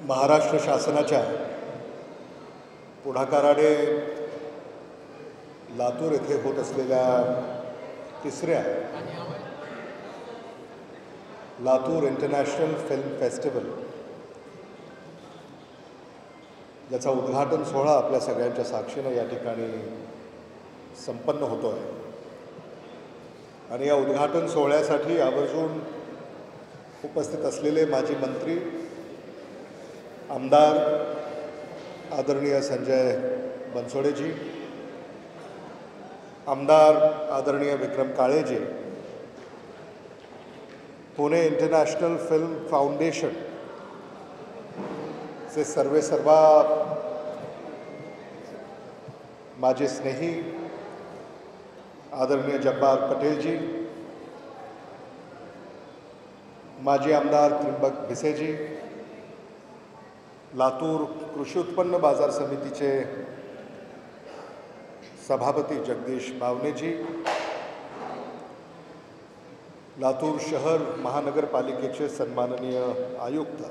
महाराष्ट्र शासनाच्या पुढाकाराने लातूर येथे होत असलेल्या तिसऱ्या लातूर इंटरनॅशनल फिल्म फेस्टिवल याचा उद्घाटन सोहळा आपल्या सगळ्यांच्या साक्षीने या ठिकाणी संपन्न होतो आहे आणि या उद्घाटन सोहळ्यासाठी आवर्जून उपस्थित असलेले माजी मंत्री आमदार आदरणीय संजय बनसोडेजी, आमदार आदरणीय विक्रम काळेजी, पुणे इंटरनॅशनल फिल्म फाउंडेशन चे सर्वेसर्वा माझे स्नेही आदरणीय जब्बार पटेलजी, माजी आमदार त्रिंबक भिसेजी, लातूर कृषी उत्पन्न बाजार समितीचे सभापती जगदीश बावनेजी, लातूर शहर महानगरपालिकेचे सन्माननीय आयुक्त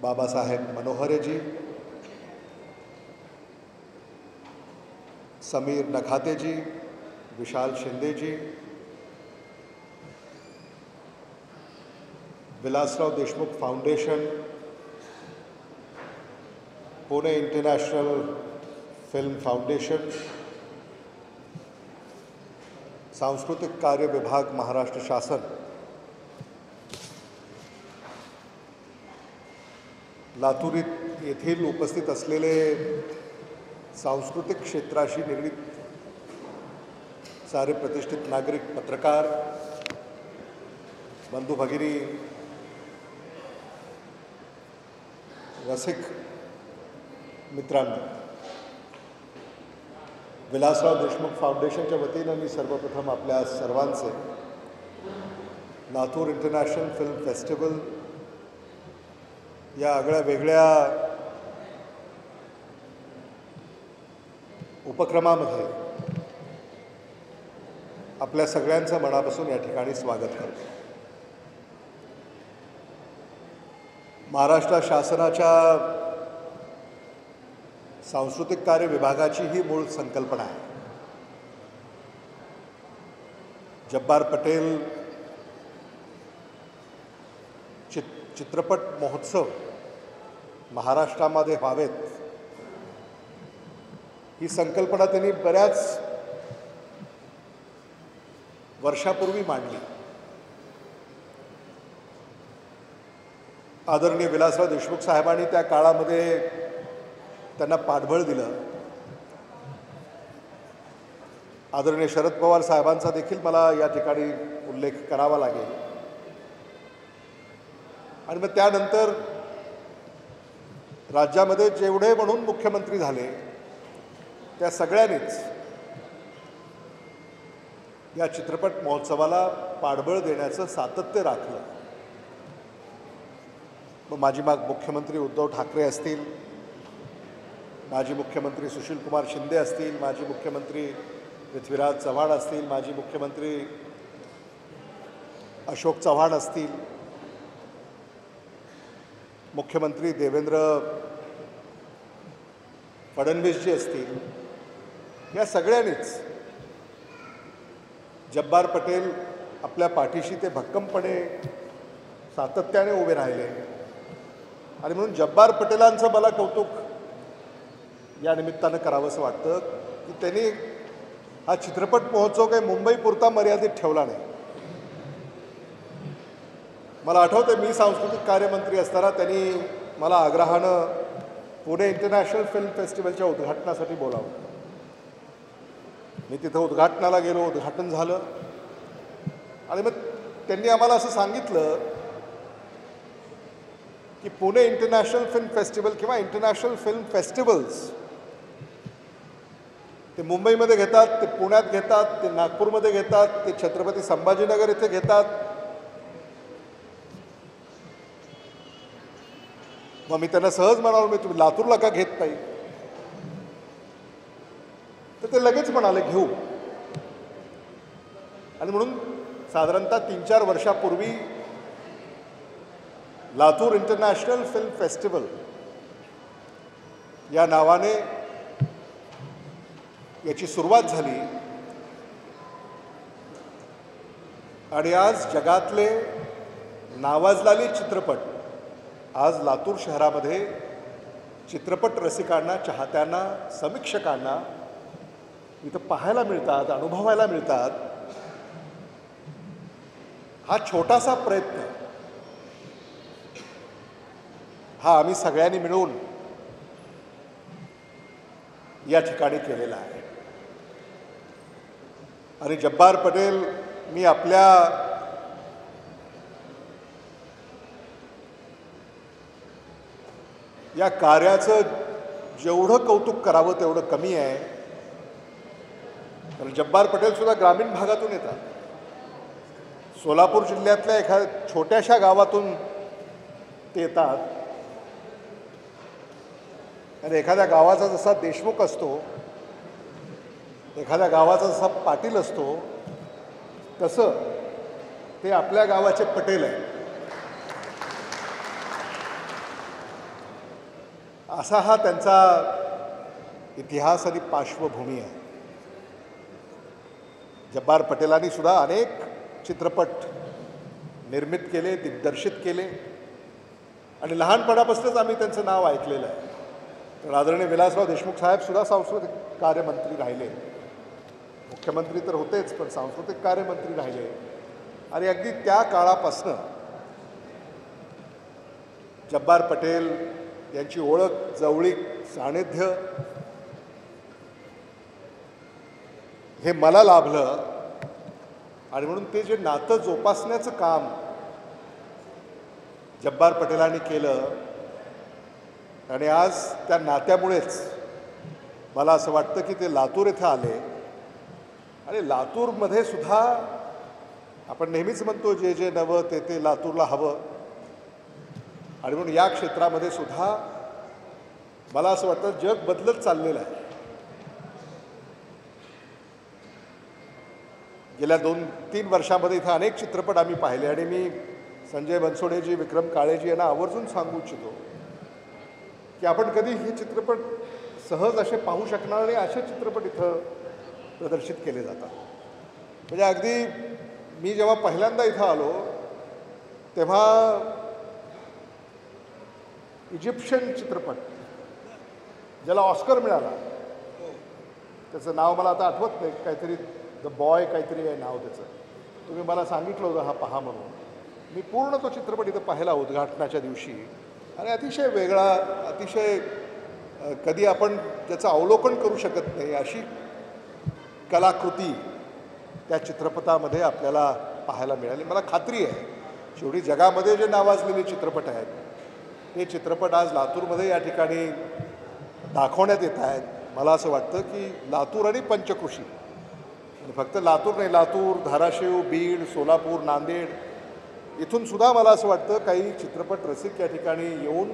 Babasaheb Manohareji, Sameer Nakhateji, Vishal Shindeji, Vilasrao Deshmukh Foundation, Pune International Film Foundation, सांस्कृतिक कार्य विभाग महाराष्ट्र शासन, लातूर येथील उपस्थित असलेले सांस्कृतिक क्षेत्राशी निगडीत सारे प्रतिष्ठित नागरिक, पत्रकार बंधू भगिनी, रसिक मित्रांनो, विलासराव देशमुख फाउंडेशनच्या वतीनं मी सर्वप्रथम आपल्या सर्वांचे लातूर इंटरनॅशनल फिल्म फेस्टिवल या आगळ्या वेगळ्या उपक्रमामध्ये आपल्या सगळ्यांचं मनापासून या ठिकाणी स्वागत करतो. महाराष्ट्र शासनाच्या सांस्कृतिक कार्य विभागाची ही मूळ संकल्पना आहे. जब्बार पटेल चित्रपट महोत्सव महाराष्ट्रामध्ये व्हावेत ही संकल्पना त्यांनी बऱ्याच वर्षापूर्वी मांडली. आदरणीय विलासराव देशमुख साहेबांनी त्या काळामध्ये त्यांना पाठबळ दिलं. आदरणीय शरद पवार साहेबांचा देखील मला या ठिकाणी उल्लेख करावा लागेल. आणि मग त्यानंतर राज्यामध्ये जेवढे म्हणून मुख्यमंत्री झाले त्या सगळ्यांनीच या चित्रपट महोत्सवाला पाठबळ देण्याचं सातत्य राखलं. मग माजी मुख्यमंत्री उद्धव ठाकरे असतील, माजी मुख्यमंत्री सुशीलकुमार शिंदे असतील, माजी मुख्यमंत्री पृथ्वीराज चव्हाण असतील, माजी मुख्यमंत्री अशोक चव्हाण असतील, मुख्यमंत्री देवेंद्र फडणवीसजी असतील, या सगळ्यांनीच जब्बार पटेल आपल्या पाठीशी ते भक्कमपणे सातत्याने उभे राहिले. आणि म्हणून जब्बार पटेलांचं मला कौतुक या निमित्तानं करावंसं वाटतं की त्यांनी हा चित्रपट महोत्सव काही मुंबईपुरता मर्यादित ठेवला नाही. मला आठवतं मी सांस्कृतिक कार्यमंत्री असताना त्यांनी मला आग्रहानं पुणे इंटरनॅशनल फिल्म फेस्टिवलच्या उद्घाटनासाठी बोलावलं. मी तिथं उद्घाटनाला गेलो, उद्घाटन झालं आणि मग त्यांनी आम्हाला असं सांगितलं की पुणे इंटरनॅशनल फिल्म फेस्टिवल किंवा इंटरनॅशनल फिल्म फेस्टिवल्स ते मुंबईमध्ये घेतात, ते पुण्यात घेतात, ते नागपूरमध्ये घेतात, ते छत्रपती संभाजीनगर इथे घेतात. मग मी त्यांना सहज म्हणालो, मी तुम्ही लातूरला का घेत नाही? तर ते लगेच म्हणाले घेऊ. आणि म्हणून साधारणतः 3-4 वर्षापूर्वी लातूर इंटरनॅशनल फिल्म फेस्टिवल या नावाने याची सुरुवात झाली आणि आज जगातले नावाजलेले चित्रपट आज लातूर शहरामध्ये चित्रपट रसिकांना, चाहत्यांना, समीक्षकांना इथं पाहायला मिळतात, अनुभवायला मिळतात. हा छोटासा प्रयत्न हा आम्ही सगळ्यांनी मिळून या ठिकाणी केलेला आहे. आणि जब्बार पटेल, मी आपल्या या कार्याचं जेवढं कौतुक करावं तेवढं कमी आहे. तर जब्बार पटेल सुद्धा ग्रामीण भागातून येतात. सोलापूर जिल्ह्यातल्या एखाद्या छोट्याशा गावातून ते येतात आणि एखाद्या गावाचा जसा देशमुख असतो, एखाद्या गावाचा जसा पाटील असतो, तसं ते आपल्या गावाचे पटेल आहे. असा हा त्यांचा इतिहास आणि पार्श्वभूमी आहे. जब्बार पटेलांनी सुद्धा अनेक चित्रपट निर्मित केले, दिग्दर्शित केले आणि लहानपणापासूनच आम्ही त्यांचं नाव ऐकलेलं आहे. तर आदरणीय विलासराव देशमुख साहेब सुद्धा सांस्कृतिक कार्यमंत्री राहिले. मुख्यमंत्री तर होतेच, पण सांस्कृतिक कार्यमंत्री राहिले. आणि अगदी त्या काळापासनं जब्बार पटेल यांची ओळख, जवळीक, सानिध्य हे मला लाभलं. आणि म्हणून ते जे नातं जोपासण्याचं काम जब्बार पटेलांनी केलं आणि आज त्या नात्यामुळेच मला असं वाटतं की ते लातूर इथं आले. आणि लातूरमध्ये सुद्धा आपण नेहमीच म्हणतो जे जे नवं ते ते लातूरला हवं. आणि म्हणून या क्षेत्रामध्ये सुद्धा मला असं वाटतं जग बदलत चाललेलं आहे. गेल्या 2-3 वर्षामध्ये इथं अनेक चित्रपट आम्ही पाहिले आणि मी संजय बनसोडेजी, विक्रम काळेजी यांना आवर्जून सांगू इच्छितो की आपण कधी हे चित्रपट सहज असे पाहू शकणार नाही. असे चित्रपट इथं प्रदर्शित केले जातात. म्हणजे अगदी मी जेव्हा पहिल्यांदा इथं आलो तेव्हा इजिप्शियन चित्रपट ज्याला ऑस्कर मिळाला, त्याचं नाव मला आता आठवत नाही, काहीतरी द बॉय काहीतरी आहे नाव त्याचं. तुम्ही मला सांगितलं होतं हा पहा म्हणून. मी पूर्ण तो चित्रपट इथं पाहिला उद्घाटनाच्या दिवशी आणि अतिशय वेगळा, अतिशय कधी आपण त्याचं अवलोकन करू शकत नाही अशी कलाकृती त्या चित्रपटामध्ये आपल्याला पाहायला मिळाली. मला खात्री आहे शेवटी जगामध्ये जे नावाजलेले चित्रपट आहेत ते चित्रपट आज लातूरमध्ये या ठिकाणी दाखवण्यात येत आहेत. मला असं वाटतं की लातूर आणि पंचक्रोशी, आणि फक्त लातूर नाही, लातूर, धाराशिव, बीड, सोलापूर, नांदेड इथून सुद्धा मला असं वाटतं काही चित्रपट रसिक या ठिकाणी येऊन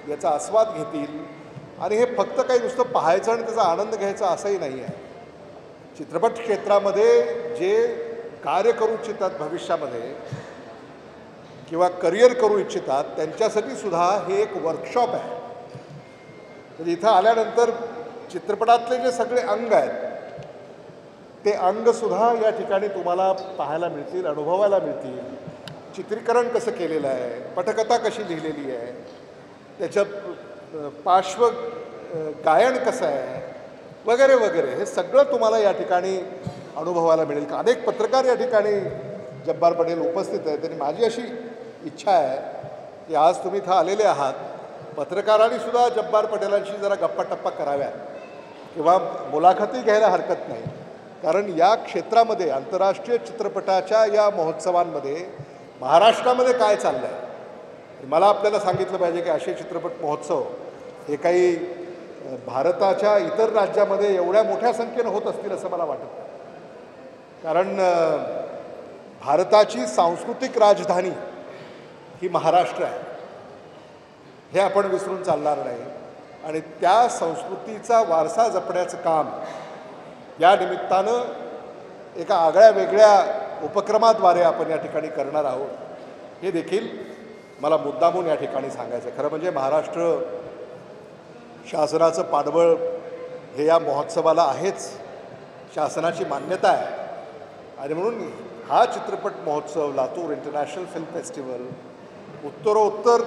याचा आस्वाद घेतील. आणि हे फक्त काही नुसतं पाहायचं आणि त्याचा आनंद घ्यायचा असंही नाही आहे. चित्रपट क्षेत्रामध्ये जे कार्य करू इच्छितात भविष्यामध्ये किंवा करिअर करू इच्छितात त्यांच्यासाठी सुद्धा हे एक वर्कशॉप आहे. तर इथं आल्यानंतर चित्रपटातले जे सगळे अंग आहेत ते अंगसुद्धा या ठिकाणी तुम्हाला पाहायला मिळतील, अनुभवायला मिळतील. चित्रीकरण कसं केलेलं आहे, पटकथा कशी लिहिलेली आहे, त्याच्यात पार्श्व गायन कसं आहे वगैरे वगैरे, हे सगळं तुम्हाला या ठिकाणी अनुभवायला मिळेल. अनेक पत्रकार या ठिकाणी जब्बार पटेल उपस्थित आहेत. आणि माझी अशी इच्छा आहे की आज तुम्ही इथं आलेले आहात, पत्रकारांनी सुद्धा जब्बार पटेलांशी जरा गप्पा-टप्पा कराव्या किंवा मुलाखती घ्यायला हरकत नाही. कारण या क्षेत्रामध्ये आंतरराष्ट्रीय चित्रपटाच्या या महोत्सवांमध्ये महाराष्ट्रामध्ये काय चाललं आहे मला आपल्याला सांगितलं पाहिजे की असे चित्रपट महोत्सव हे काही भारताच्या इतर राज्यामध्ये एवढ्या मोठ्या संख्येनं होत असतील असं मला वाटत नाही. कारण भारताची सांस्कृतिक राजधानी ही महाराष्ट्र आहे, हे आपण विसरून चालणार नाही. आणि त्या संस्कृतीचा वारसा जपण्याचं काम या निमित्तानं एका आगळ्या वेगळ्या उपक्रमाद्वारे आपण या ठिकाणी करणार आहोत. हे देखील मला मुद्दामून या ठिकाणी सांगायचं आहे. खरं म्हणजे महाराष्ट्र शासनाचं पाठबळ हे या महोत्सवाला आहेच, शासनाची मान्यता आहे. आणि म्हणून हा चित्रपट महोत्सव, लातूर इंटरनॅशनल फिल्म फेस्टिवल, उत्तरोत्तर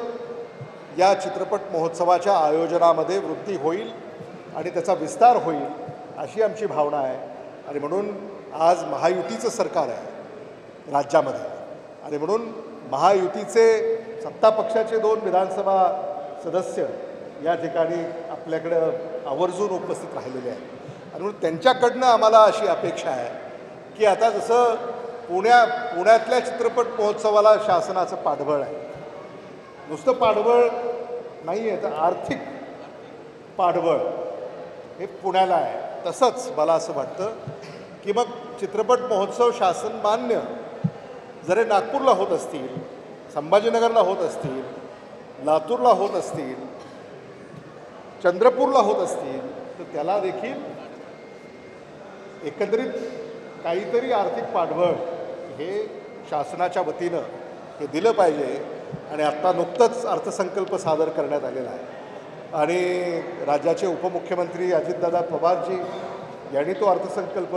या चित्रपट महोत्सवाच्या आयोजनामध्ये वृद्धी होईल आणि त्याचा विस्तार होईल अशी आमची भावना आहे. आणि म्हणून आज महायुतीचं सरकार आहे राज्यामध्ये, आणि म्हणून महायुतीचे सत्ता पक्षाचे 2 विधानसभा सदस्य या ठिकाणी आपल्याकडं आवर्जून उपस्थित राहिलेले आहेत. आणि म्हणून त्यांच्याकडनं आम्हाला अशी अपेक्षा आहे की आता जसं पुण्यातल्या चित्रपट महोत्सवाला शासनाचं पाठबळ आहे, नुसतं पाठबळ नाही आहे तर आर्थिक पाठबळ हे पुण्याला आहे, तसंच मला असं वाटतं की मग चित्रपट महोत्सव शासन मान्य जरी नागपूरला होत असतील, संभाजीनगरला होत असतील, लातूरला होत असतील, चंद्रपूरला होत असतील, तर त्याला देखील एकंदरीत काहीतरी आर्थिक पाठबळ हे शासनाच्या वतीनं हे दिलं पाहिजे. आणि आत्ता नुकतंच अर्थसंकल्प सादर करण्यात आलेला आहे आणि राज्याचे उपमुख्यमंत्री अजितदादा पवारजी यांनी तो अर्थसंकल्प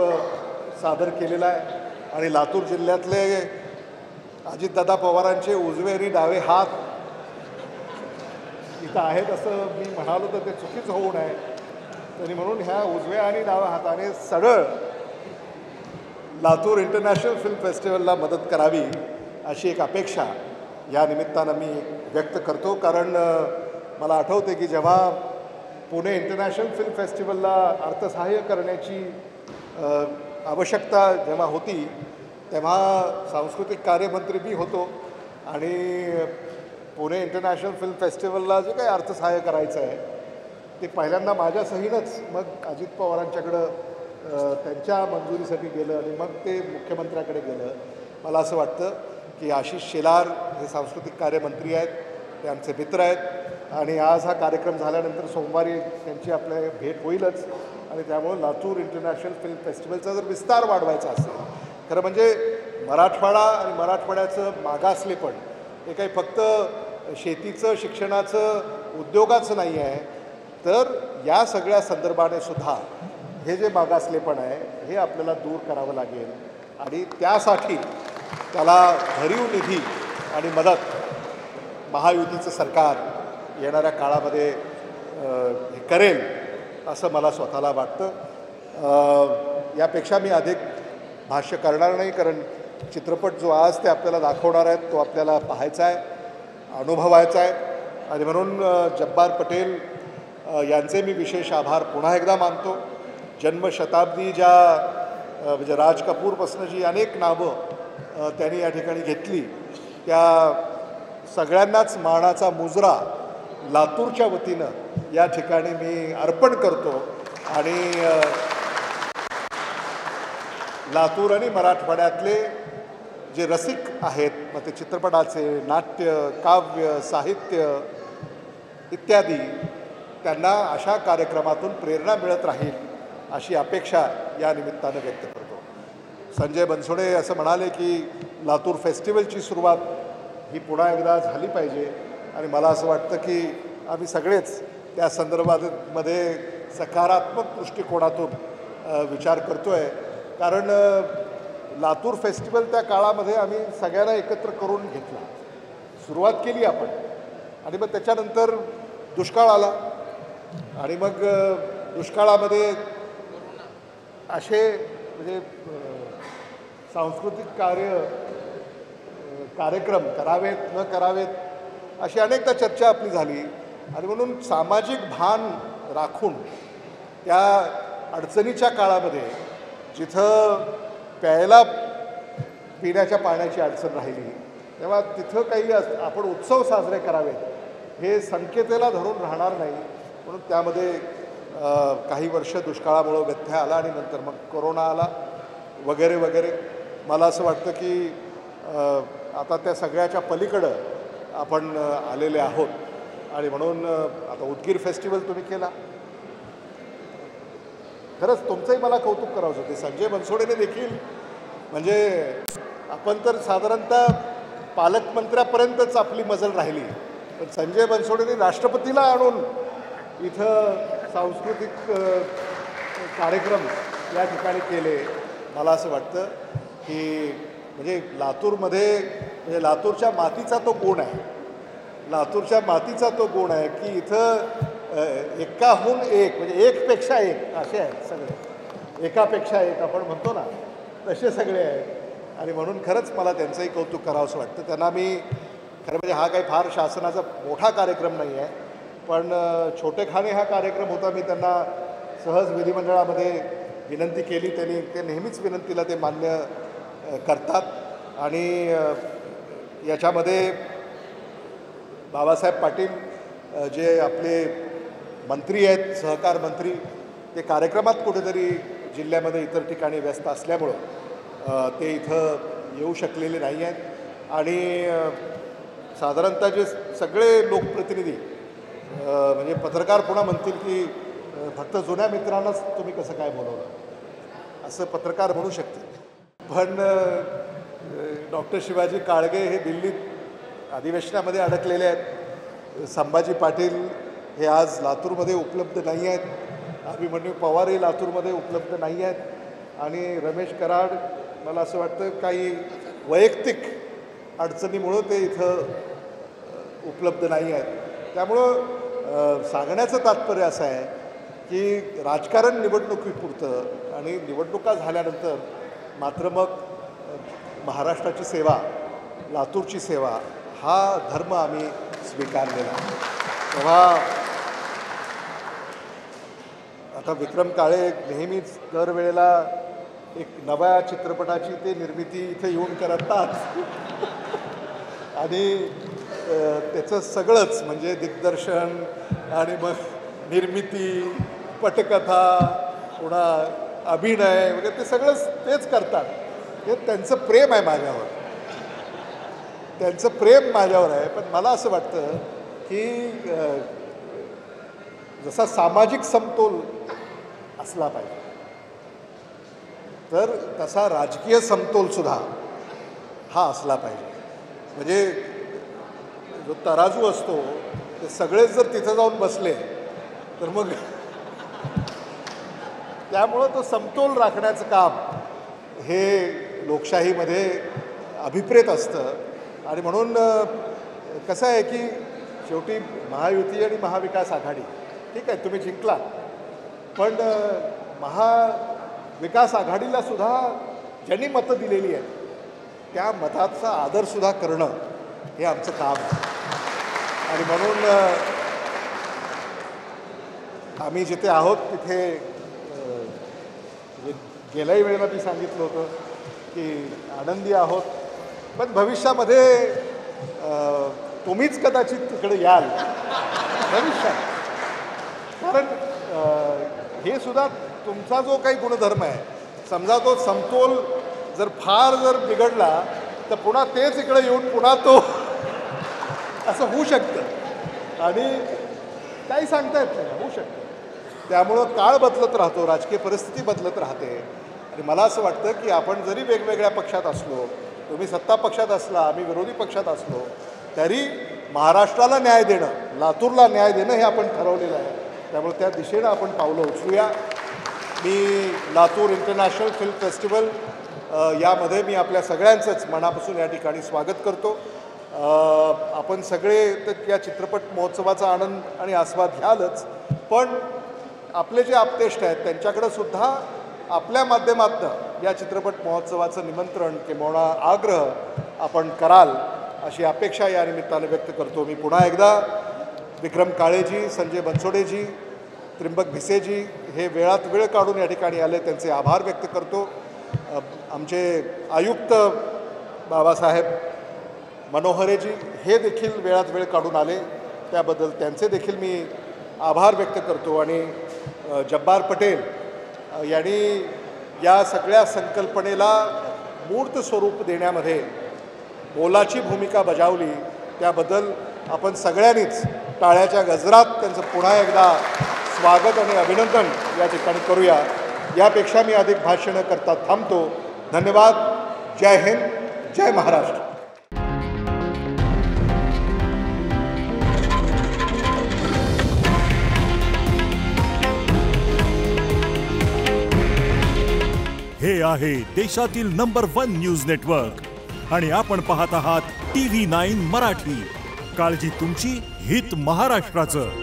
सादर केलेला आहे. आणि लातूर जिल्ह्यातले अजितदादा पवारांचे उजवे आणि डावे हात इथं आहेत असं मी म्हणालो तर ते चुकीचं होऊ नये. तरी म्हणून ह्या उजव्या आणि डाव्या हाताने सरळ लातूर इंटरनॅशनल फिल्म फेस्टिवलला मदत करावी अशी एक अपेक्षा या निमित्तानं मी व्यक्त करतो. कारण मला आठवते की जेव्हा पुणे इंटरनॅशनल फिल्म फेस्टिवलला अर्थसहाय्य करण्याची आवश्यकता जेव्हा होती तेव्हा सांस्कृतिक कार्यमंत्री मी होतो आणि पुणे इंटरनॅशनल फिल्म फेस्टिवलला जे काही अर्थसहाय्य करायचं आहे ते पहिल्यांदा माझ्या सहीनंच मग अजित पवारांच्याकडं त्यांच्या मंजुरीसाठी गेलं आणि मग ते मुख्यमंत्र्याकडे गेलं. मला असं वाटतं की आशिष शेलार हे सांस्कृतिक कार्यमंत्री आहेत, ते आमचे मित्र आहेत आणि आज हा कार्यक्रम झाल्यानंतर सोमवारी त्यांची आपल्या भेट होईलच. आणि त्यामुळे लातूर इंटरनॅशनल फिल्म फेस्टिवलचा जर विस्तार वाढवायचा असेल, खरं म्हणजे मराठवाडा आणि मराठवाड्याचं मागासलेपण हे काही फक्त शेतीचं, शिक्षणाचं, उद्योगाचं नाही आहे, तर या सगळ्या संदर्भाने सुद्धा हे जे मागासलेपण आहे हे आपल्याला दूर करावं लागेल. आणि त्यासाठी त्याला भरीव निधी आणि मदत महायुतीचं सरकार येणाऱ्या काळामध्ये हे करेल असं मला स्वतःला वाटतं. यापेक्षा मी अधिक भाष्य करणार नाही, कारण चित्रपट जो आज ते आपल्याला दाखवणार आहेत तो आपल्याला पाहायचा आहे, अनुभवायचा आहे. आणि म्हणून जब्बार पटेल यांचे मी विशेष आभार पुन्हा एकदा मानतो. जन्मशताब्दी म्हणजे राज कपूरपासून जी अनेक नावं त्यांनी या ठिकाणी घेतली, त्या सगळ्यांनाच मानाचा मुजरा लातूरच्या वतीनं या ठिकाणी मी अर्पण करतो. आणि लातूर आणि मराठवाड्यातले जे रसिक आहेत, मग ते चित्रपटाचे, नाट्य, काव्य, साहित्य इत्यादी, त्यांना अशा कार्यक्रमातून प्रेरणा मिळत राहील अशी अपेक्षा या निमित्तानं व्यक्त करतो. संजय बनसोडे असं म्हणाले की लातूर फेस्टिवलची सुरुवात ही पुन्हा एकदा झाली पाहिजे. आणि मला असं वाटतं की आम्ही सगळेच त्या संदर्भामध्ये सकारात्मक दृष्टिकोनातून विचार करतो आहे. कारण लातूर फेस्टिवल त्या काळामध्ये आम्ही सगळ्यांना एकत्र करून घेतला, सुरुवात केली आपण, आणि मग त्याच्यानंतर दुष्काळ आला आणि मग दुष्काळामध्ये असे म्हणजे सांस्कृतिक कार्यक्रम करावेत न करावेत अशी अनेकदा चर्चा आपली झाली. आणि म्हणून सामाजिक भान राखून त्या अडचणीच्या काळामध्ये जिथं प्यायला पिण्याच्या पाण्याची अडचण राहिली तेव्हा तिथं काही आपण उत्सव साजरे करावेत हे संकेतेला धरून राहणार नाही. म्हणून त्यामध्ये काही वर्ष दुष्काळामुळं व्यत्यय आला आणि नंतर मग कोरोना आला वगैरे वगैरे. मला असं वाटतं की आता त्या सगळ्याच्या पलीकडं आपण आलेले आहोत. आणि म्हणून आता उदगीर फेस्टिवल तुम्ही केला, खरंच तुमचंही मला कौतुक करावं होते. संजय बनसोडेने देखील, म्हणजे आपण तर साधारणतः पालकमंत्र्यापर्यंतच आपली मजल राहिली, पण संजय बनसोडेंनी राष्ट्रपतीला आणून इथं सांस्कृतिक कार्यक्रम या ठिकाणी केले. मला असं वाटतं की म्हणजे लातूरमध्ये म्हणजे लातूरच्या मातीचा तो गुण आहे, लातूरच्या मातीचा तो गुण आहे की इथं एकाहून एक म्हणजे एकपेक्षा एक असे आहेत सगळे, एकापेक्षा एक आपण म्हणतो ना तसे सगळे आहेत. आणि म्हणून खरंच मला त्यांचंही कौतुक करावंसं वाटतं. त्यांना मी खरं म्हणजे हा काही फार शासनाचा मोठा कार्यक्रम नाही आहे, पण छोटेखानी हा कार्यक्रम होता. मी त्यांना सहज विधिमंडळामध्ये विनंती केली, त्यांनी ते नेहमीच विनंतीला ते मान्य करतात. आणि याच्यामध्ये बाबासाहेब पाटील जे आपले मंत्री आहेत, सहकार मंत्री, ते कार्यक्रमात कुठेतरी जिल्ह्यामध्ये इतर ठिकाणी व्यस्त असल्यामुळं ते इथं येऊ शकलेले नाही आहेत. आणि साधारणतः जे सगळे लोकप्रतिनिधी म्हणजे पत्रकार पुन्हा म्हणतील की फक्त जुन्या मित्रांनाच तुम्ही कसं काय बोलवलं, असं पत्रकार म्हणू शकतील. पण डॉक्टर शिवाजी काळगे हे दिल्लीत अधिवेशनामध्ये अडकलेले आहेत. संभाजी पाटील हे आज लातूरमध्ये उपलब्ध नाही आहेत. अभिमन्यू पवारही लातूरमध्ये उपलब्ध नाही आहेत. आणि रमेश कराड मला असं वाटतं काही वैयक्तिक अडचणीमुळं ते इथं उपलब्ध नाही आहेत. त्यामुळं सांगण्याचं तात्पर्य असं आहे की राजकारण निवडणुकीपुरतं आणि निवडणुका झाल्यानंतर मात्र मग महाराष्ट्राची सेवा, लातूरची सेवा हा धर्म आम्ही स्वीकारलेला. तेव्हा आता विक्रम काळे नेहमीच दरवेळेला एक नव्या चित्रपटाची ते निर्मिती इथे येऊन करतात आणि त्याचं सगळंच म्हणजे दिग्दर्शन आणि मग निर्मिती, पटकथा, पुन्हा अभिनय वगैरे ते सगळंच तेच करतात. हे त्यांचं प्रेम आहे माझ्यावर, त्यांचं प्रेम माझ्यावर आहे. पण मला असं वाटतं की जसा सामाजिक समतोल असला पाहिजे तर तसा राजकीय समतोलसुद्धा हा असला पाहिजे. म्हणजे जो तराजू असतो ते सगळेच जर तिथं जाऊन बसले तर मग त्यामुळं तो समतोल राखण्याचं काम हे लोकशाहीमध्ये अभिप्रेत असतं. आणि म्हणून कसं आहे की शेवटी महायुती आणि महाविकास आघाडी ठीक आहे, तुम्ही जिंकला, पण महाविकास आघाडीला सुद्धा ज्यांनी मतं दिलेली आहेत त्या मताचा आदरसुद्धा करणं हे आमचं काम आहे. आणि म्हणून आम्ही जिथे आहोत तिथे गेल्याही वेळेला मी सांगितलं होतं की आनंदी आहोत, पण भविष्यामध्ये तुम्हीच कदाचित तिकडे याल भविष्यात. कारण हे सुद्धा तुमचा जो काही गुणधर्म आहे, समजा तो समतोल जर बिघडला तर पुन्हा तेच इकडे येऊन पुन्हा तो असं होऊ शकतं आणि काही सांगता येत नाही, होऊ शकतं. त्यामुळं काळ बदलत राहतो, राजकीय परिस्थिती बदलत राहते. आणि मला असं वाटतं की आपण जरी वेगवेगळ्या पक्षात असलो, तुम्ही सत्ता पक्षात असला, आम्ही विरोधी पक्षात असलो, तरी महाराष्ट्राला न्याय देणं, लातूरला न्याय देणं हे आपण ठरवलेलं आहे. त्यामुळे त्या दिशेनं आपण पावलं उचलूया. मी लातूर इंटरनॅशनल फिल्म फेस्टिवल यामध्ये मी आपल्या सगळ्यांचंच मनापासून या ठिकाणी स्वागत करतो. आपण सगळे तर या चित्रपट महोत्सवाचा आनंद आणि आस्वाद घ्यालच, पण आपले जे आपतेष्ट आहेत त्यांच्याकडं सुद्धा आपल्या माध्यमातून या चित्रपट महोत्सवाचं निमंत्रण किंवा आग्रह आपण कराल अशी अपेक्षा या निमित्तानं व्यक्त करतो. मी पुन्हा एकदा विक्रम काळेजी, संजय बनसोडेजी, त्र्यंबक भिसेजी हे वेळात वेळ काढून या ठिकाणी आले, त्यांचे आभार व्यक्त करतो. आमचे आयुक्त बाबासाहेब मनोहरेजी हे देखील वेळात वेळ काढून आले, त्याबद्दल त्यांचे देखील मी आभार व्यक्त करतो. आणि जब्बार पटेल यांनी या सगळ्या संकल्पनेला मूर्त स्वरूप देण्यामध्ये मोलाची भूमिका बजावली, त्याबद्दल आपण सगळ्यांनीच टाळ्याच्या गजरात त्यांचं पुन्हा एकदा स्वागत आणि अभिनंदन या ठिकाणी करूया. यापेक्षा मी अधिक भाषणं करता थांबतो. धन्यवाद. जय हिंद, जय महाराष्ट्र. हे आहे देशातील नंबर 1 न्यूज नेटवर्क आणि आपण पाहत आहात TV9 मराठी. काळजी तुमची, हित महाराष्ट्राचं.